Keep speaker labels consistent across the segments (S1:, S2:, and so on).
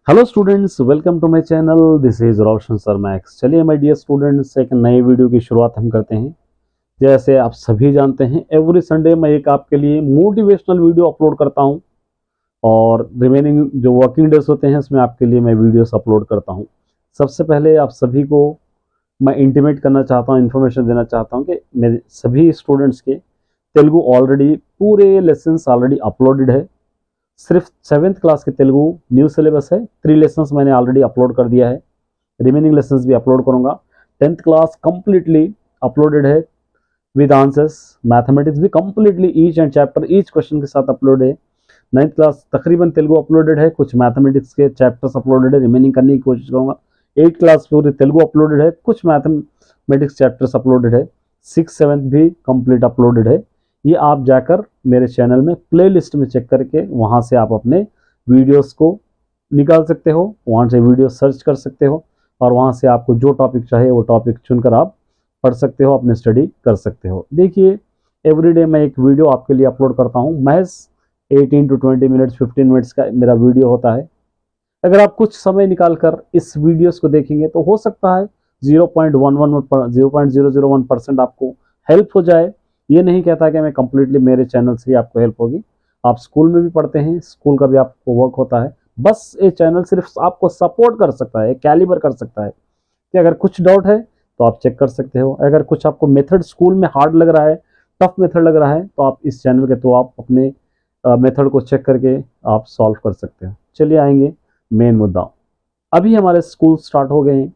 S1: Hello students, welcome to my channel. This is Roshan sir Max. चलिए my dear students, एक नए video की शुरुआत हम करते हैं। जैसे आप सभी जानते हैं, एवरी संडे मैं एक आपके लिए मोटिवेशनल वीडियो अपलोड करता हूं और रिमेनिंग जो वर्किंग डेज होते हैं उसमें आपके लिए मैं वीडियोस अपलोड करता हूं। सबसे पहले आप सभी को मैं इंटीमेट करना चाहता हूं, इन्फॉर्मेशन देना चाहता हूं कि मेरे सभी स्टूडेंट्स के तेलुगु ऑलरेडी पूरे लेसन्स ऑलरेडी अपलोडेड है। सिर्फ 7th क्लास के तेलुगु न्यू सिलेबस है। 3 लेसन्स मैंने ऑलरेडी अपलोड कर दिया है, रिमेनिंग लेसन्स भी अपलोड करूंगा। 10th क्लास कंप्लीटली अपलोडेड है विद आंसर्स। मैथमेटिक्स भी completely each and chapter each question के साथ अपलोड है। 9th क्लास तकरीबन तेलुगु अपलोडेड है, कुछ मैथमेटिक्स के चैप्टर्स अपलोडेड है, रिमेनिंग करने की कोशिश करूंगा। 8th क्लास पूरी तेलुगु अपलोडेड है, कुछ मैथमेटिक्स चैप्टर्स अपलोडेड है। 6th 7th भी कंप्लीट अपलोडेड है। ये आप जाकर मेरे चैनल में प्लेलिस्ट में चेक करके वहां से आप अपने वीडियोस को निकाल सकते हो, वहां से वीडियो सर्च कर सकते हो और वहां से आपको जो टॉपिक चाहे वो टॉपिक चुनकर आप पढ़ सकते हो, अपने स्टडी कर सकते हो। देखिए, एवरीडे मैं एक वीडियो आपके लिए अपलोड करता हूँ। महज 18 to 20 मिनट्स 15 मिनट्स का मेरा वीडियो होता है। अगर आप कुछ समय निकाल कर इस वीडियोस को देखेंगे तो हो सकता है 0.001% आपको हेल्प हो जाए। ये नहीं कहता कि मैं कंप्लीटली मेरे चैनल से ही आपको हेल्प होगी। आप स्कूल में भी पढ़ते हैं, स्कूल का भी आपको वर्क होता है। बस ये चैनल सिर्फ आपको सपोर्ट कर सकता है, कैलिबर कर सकता है कि अगर कुछ डाउट है तो आप चेक कर सकते हो। अगर कुछ आपको मेथड स्कूल में हार्ड लग रहा है, टफ मेथड लग रहा है, तो आप इस चैनल के थ्रू आप अपने मेथड को चेक करके आप सॉल्व कर सकते हो। चलिए आएंगे मेन मुद्दा। अभी हमारे स्कूल स्टार्ट हो गए हैं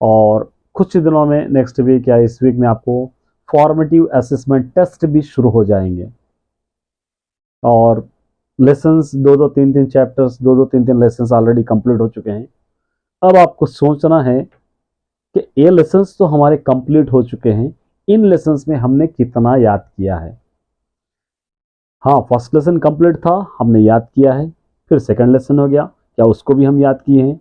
S1: और कुछ दिनों में नेक्स्ट वीक या इस वीक में आपको फॉर्मेटिव असेसमेंट टेस्ट भी शुरू हो जाएंगे और lessons 2-3 chapters 2-3 lessons already complete हो चुके हैं। अब आपको सोचना है कि ये लेसन्स तो हमारे कंप्लीट हो चुके हैं, इन लेसन्स में हमने कितना याद किया है। हाँ, फर्स्ट लेसन कंप्लीट था, हमने याद किया है। फिर सेकंड लेसन हो गया, क्या उसको भी हम याद किए हैं?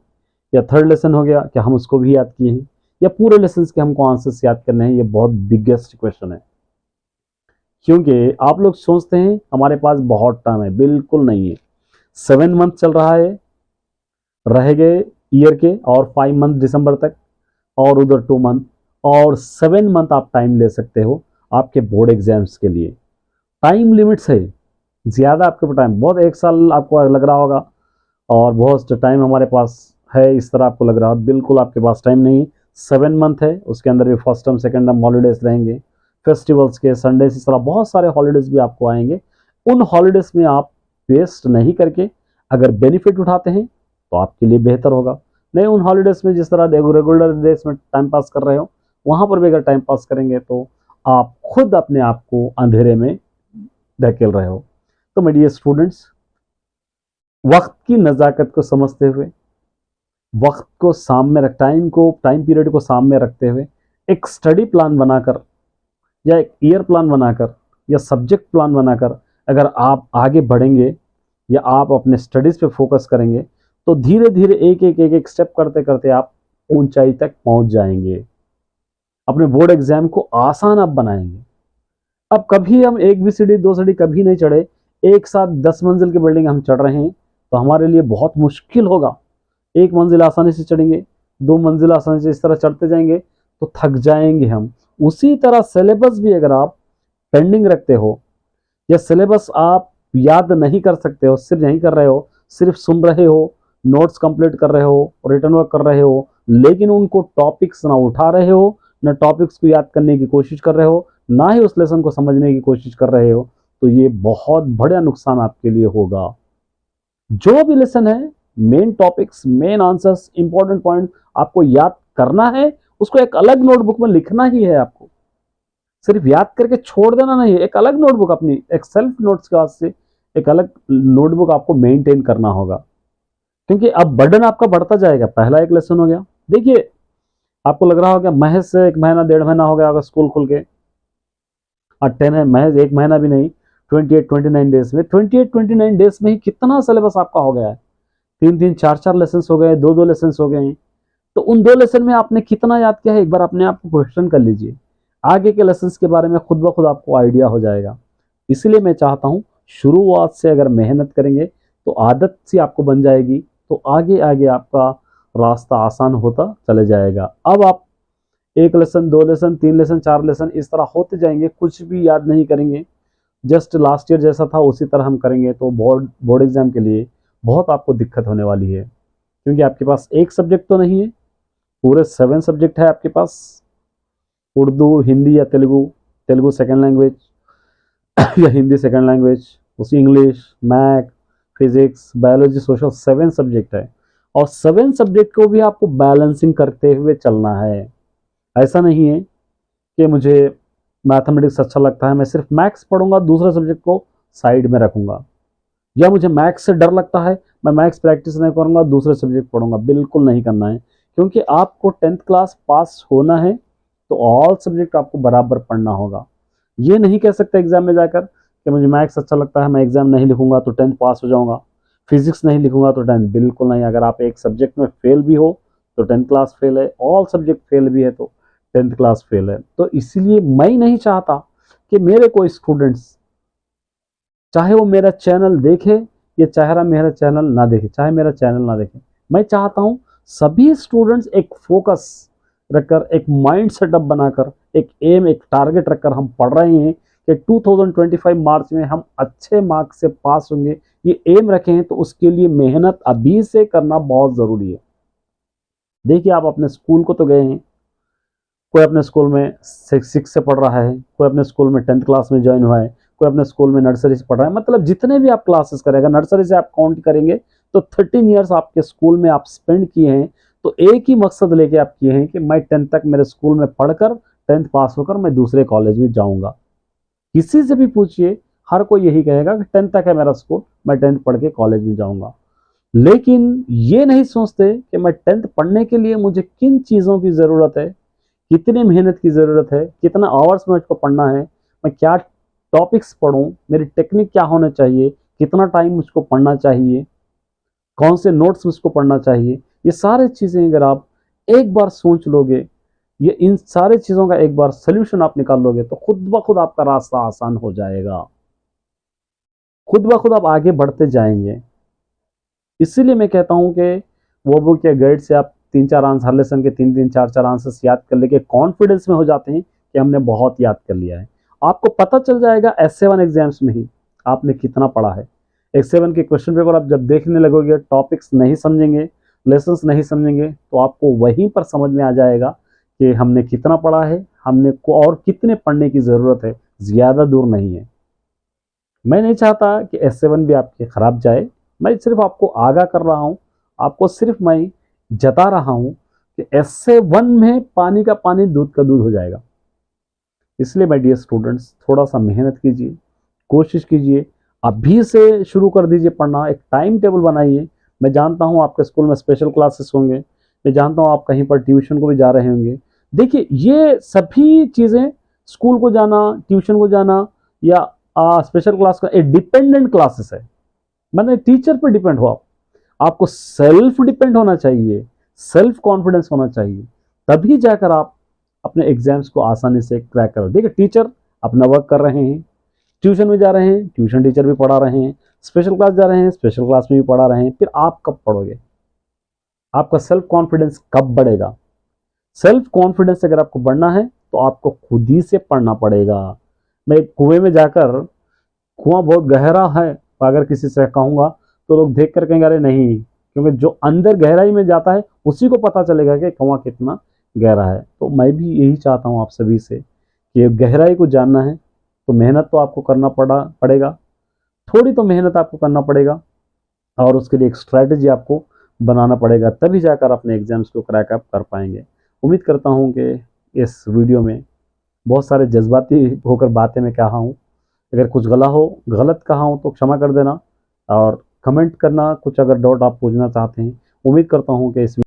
S1: या थर्ड लेसन हो गया, क्या हम उसको भी याद किए हैं? या पूरे लेसन्स के हमको आंसर्स याद करने हैं? ये बहुत बिगेस्ट क्वेश्चन है, क्योंकि आप लोग सोचते हैं हमारे पास बहुत टाइम है। बिल्कुल नहीं है। 7 मंथ चल रहा है, रह गए ईयर के, और 5 मंथ दिसंबर तक, और उधर 2 मंथ, और 7 मंथ आप टाइम ले सकते हो आपके बोर्ड एग्जाम्स के लिए। टाइम लिमिट्स है ज़्यादा आपके पास टाइम, बहुत 1 साल आपको लग रहा होगा और बहुत टाइम हमारे पास है इस तरह आपको लग रहा है। बिल्कुल आपके पास टाइम नहीं। 7 मंथ है, उसके अंदर भी first term second term holidays रहेंगे, फेस्टिवल्स के, संडेज, इस तरह बहुत सारे हॉलीडेज भी आपको आएंगे। उन हॉलीडेज में आप वेस्ट नहीं करके अगर बेनिफिट उठाते हैं तो आपके लिए बेहतर होगा। नहीं, उन हॉलीडेज में जिस तरह रेगुलर डेज में टाइम पास कर रहे हो, वहाँ पर भी अगर टाइम पास करेंगे तो आप खुद अपने आप को अंधेरे में धकेल रहे हो। तो मेरे स्टूडेंट्स, वक्त की नज़ाकत को समझते हुए, वक्त को सामने रख, टाइम पीरियड को सामने रखते हुए एक स्टडी प्लान बनाकर या एक ईयर प्लान बनाकर या सब्जेक्ट प्लान बनाकर अगर आप आगे बढ़ेंगे या आप अपने स्टडीज़ पे फोकस करेंगे तो धीरे धीरे एक स्टेप करते करते आप ऊंचाई तक पहुंच जाएंगे। अपने बोर्ड एग्जाम को आसान आप बनाएंगे। अब कभी हम 1 2 सीढ़ी कभी नहीं चढ़े, एक साथ 10 मंजिल की बिल्डिंग हम चढ़ रहे हैं तो हमारे लिए बहुत मुश्किल होगा। 1 मंजिल आसानी से चढ़ेंगे, 2 मंजिल आसानी से इस तरह चढ़ते जाएंगे तो थक जाएंगे हम। उसी तरह सिलेबस भी अगर आप पेंडिंग रखते हो या सिलेबस आप याद नहीं कर सकते हो, सिर्फ यही कर रहे हो, सिर्फ सुन रहे हो, नोट्स कंप्लीट कर रहे हो, रिटर्न वर्क कर रहे हो, लेकिन उनको टॉपिक्स ना उठा रहे हो, ना टॉपिक्स को याद करने की कोशिश कर रहे हो, ना ही उस लेसन को समझने की कोशिश कर रहे हो, तो ये बहुत बड़ा नुकसान आपके लिए होगा। जो भी लेसन है, main topics, main answers, important point आपको याद करना है, उसको एक अलग नोटबुक में लिखना ही है। आपको सिर्फ याद करके छोड़ देना नहीं है, एक अलग नोटबुक, अपनी एक सेल्फ नोट्स के वास्ते एक अलग नोटबुक आपको मेंटेन करना होगा, क्योंकि अब बर्डन आपका बढ़ता जाएगा। पहला एक लेसन हो गया। देखिए, आपको लग रहा होगा महज से 1 महीना 1.5 महीना हो गया अगर स्कूल खुल के, और 10 है, महज 1 महीना भी नहीं, 28-29 डेज में, 28-29 डेज में ही कितना सिलेबस आपका हो गया है। 3-3 4-4 लेसन हो गए, 2-2 लेसन हो गए हैं। तो उन 2 लेसन में आपने कितना याद किया है, एक बार अपने आप को क्वेश्चन कर लीजिए। आगे के लेसन्स के बारे में खुद ब खुद आपको आइडिया हो जाएगा। इसलिए मैं चाहता हूं शुरुआत से अगर मेहनत करेंगे तो आदत सी आपको बन जाएगी तो आगे आगे आपका रास्ता आसान होता चले जाएगा। अब आप 1 लेसन, 2 लेसन, 3 लेसन, 4 लेसन इस तरह होते जाएंगे, कुछ भी याद नहीं करेंगे, जस्ट लास्ट ईयर जैसा था उसी तरह हम करेंगे तो बोर्ड एग्जाम के लिए बहुत आपको दिक्कत होने वाली है। क्योंकि आपके पास एक सब्जेक्ट तो नहीं है, पूरे 7 सब्जेक्ट है आपके पास, उर्दू, हिंदी या तेलुगु, तेलुगु सेकेंड लैंग्वेज या हिंदी सेकेंड लैंग्वेज, उसी English, math, physics, biology, social, 7 subject है। और 7 सब्जेक्ट को भी आपको बैलेंसिंग करते हुए चलना है। ऐसा नहीं है कि मुझे मैथमेटिक्स अच्छा लगता है, मैं सिर्फ मैथ्स पढ़ूंगा, दूसरे सब्जेक्ट को साइड में रखूंगा, या मुझे मैथ्स से डर लगता है, मैं मैथ्स प्रैक्टिस नहीं करूंगा, दूसरे सब्जेक्ट पढ़ूंगा। बिल्कुल नहीं करना है, क्योंकि आपको 10th क्लास पास होना है तो ऑल सब्जेक्ट आपको बराबर पढ़ना होगा। ये नहीं कह सकते एग्जाम में जाकर कि मुझे मैथ्स अच्छा लगता है, मैं एग्जाम नहीं लिखूंगा तो 10th पास हो जाऊंगा, फिजिक्स नहीं लिखूंगा तो 10th, बिल्कुल नहीं। अगर आप एक सब्जेक्ट में फेल भी हो तो 10th क्लास फेल है, ऑल सब्जेक्ट फेल भी है तो 10th क्लास फेल है। तो इसलिए मैं नहीं चाहता कि मेरे कोई स्टूडेंट्स, चाहे वो मेरा चैनल देखे या चाहे मेरा चैनल ना देखे, चाहे मेरा चैनल ना देखे, मैं चाहता हूं सभी स्टूडेंट्स एक फोकस रखकर, एक माइंड सेटअप बनाकर, एक एम, एक टारगेट रखकर हम पढ़ रहे हैं कि 2025 मार्च में हम अच्छे मार्क्स से पास होंगे, ये एम रखे हैं। तो उसके लिए मेहनत अभी से करना बहुत ज़रूरी है। देखिए, आप अपने स्कूल को तो गए हैं, कोई अपने स्कूल में 6 से पढ़ रहा है, कोई अपने स्कूल में 10th क्लास में ज्वाइन हुआ है, कोई अपने स्कूल में नर्सरी से पढ़ रहा है, मतलब जितने भी आप क्लासेस करेगा, नर्सरी से आप काउंट करेंगे तो 13 ईयर्स आपके स्कूल में आप स्पेंड किए हैं। तो एक ही मकसद लेके आप किए हैं कि मैं 10th तक मेरे स्कूल में पढ़कर 10th पास होकर मैं दूसरे कॉलेज में जाऊंगा। किसी से भी पूछिए, हर कोई यही कहेगा कि 10th तक है मेरा स्कूल, मैं 10th पढ़ के कॉलेज में जाऊंगा। लेकिन ये नहीं सोचते कि मैं 10th पढ़ने के लिए मुझे किन चीज़ों की ज़रूरत है, कितनी मेहनत की ज़रूरत है, कितना आवर्स में मुझको पढ़ना है, मैं क्या टॉपिक्स पढूं, मेरी टेक्निक क्या होना चाहिए, कितना टाइम मुझको पढ़ना चाहिए, कौन से नोट्स मुझको पढ़ना चाहिए। ये सारी चीज़ें अगर आप एक बार सोच लोगे, ये इन सारे चीज़ों का एक बार सोल्यूशन आप निकाल लोगे तो खुद ब खुद आपका रास्ता आसान हो जाएगा, खुद ब खुद आप आगे बढ़ते जाएंगे। इसीलिए मैं कहता हूं कि वो बुक या गाइड से आप 3-4 आंसर, हर लेसन के 3-3, 4-4 आंसर्स याद कर लेके कॉन्फिडेंस में हो जाते हैं कि हमने बहुत याद कर लिया है। आपको पता चल जाएगा S7 एग्जाम्स में ही आपने कितना पढ़ा है। S7 के क्वेश्चन पेपर आप जब देखने लगोगे, टॉपिक्स नहीं समझेंगे, लेसन्स नहीं समझेंगे, तो आपको वहीं पर समझ में आ जाएगा कि हमने कितना पढ़ा है, हमने को और कितने पढ़ने की ज़रूरत है, ज़्यादा दूर नहीं है। मैं नहीं चाहता कि S7 भी आपके ख़राब जाए, मैं सिर्फ आपको आगाह कर रहा हूँ, आपको सिर्फ मैं जता रहा हूँ कि S7 में पानी का पानी, दूध का दूध हो जाएगा। इसलिए माय डियर स्टूडेंट्स, थोड़ा सा मेहनत कीजिए, कोशिश कीजिए, अभी से शुरू कर दीजिए पढ़ना, एक टाइम टेबल बनाइए। मैं जानता हूँ आपके स्कूल में स्पेशल क्लासेस होंगे, मैं जानता हूँ आप कहीं पर ट्यूशन को भी जा रहे होंगे। देखिए, ये सभी चीज़ें, स्कूल को जाना, ट्यूशन को जाना या स्पेशल क्लास का, एक डिपेंडेंट क्लासेस है, मैंने टीचर पर डिपेंड हो आप। आपको सेल्फ डिपेंड होना चाहिए, सेल्फ कॉन्फिडेंस होना चाहिए, तभी जाकर आप अपने एग्जाम्स को आसानी से क्रैक करो। देखिए, टीचर अपना वर्क कर रहे हैं, ट्यूशन में जा रहे हैं, ट्यूशन टीचर भी पढ़ा रहे हैं, स्पेशल क्लास जा रहे हैं, स्पेशल क्लास में भी पढ़ा रहे हैं। फिर आप कब पढ़ोगे? आपका सेल्फ कॉन्फिडेंस कब बढ़ेगा? सेल्फ कॉन्फिडेंस अगर आपको बढ़ना है तो आपको खुद ही से पढ़ना पड़ेगा। मैं कुएं में जाकर, कुआं बहुत गहरा है, अगर किसी से कहूँगा तो लोग देख कर कहेंगे अरे नहीं, क्योंकि जो अंदर गहराई में जाता है उसी को पता चलेगा कि कुआं कितना गहरा है। तो मैं भी यही चाहता हूँ आप सभी से कि गहराई को जानना है तो मेहनत तो आपको करना पड़ेगा, थोड़ी तो मेहनत आपको करना पड़ेगा, और उसके लिए एक स्ट्रैटेजी आपको बनाना पड़ेगा, तभी जाकर अपने एग्जाम्स को क्रैक अप कर पाएंगे। उम्मीद करता हूँ कि इस वीडियो में बहुत सारे जज्बाती होकर बातें मैं कहा हूँ। अगर कुछ गलत कहा हूँ तो क्षमा कर देना, और कमेंट करना कुछ अगर डाउट आप पूछना चाहते हैं। उम्मीद करता हूँ कि इस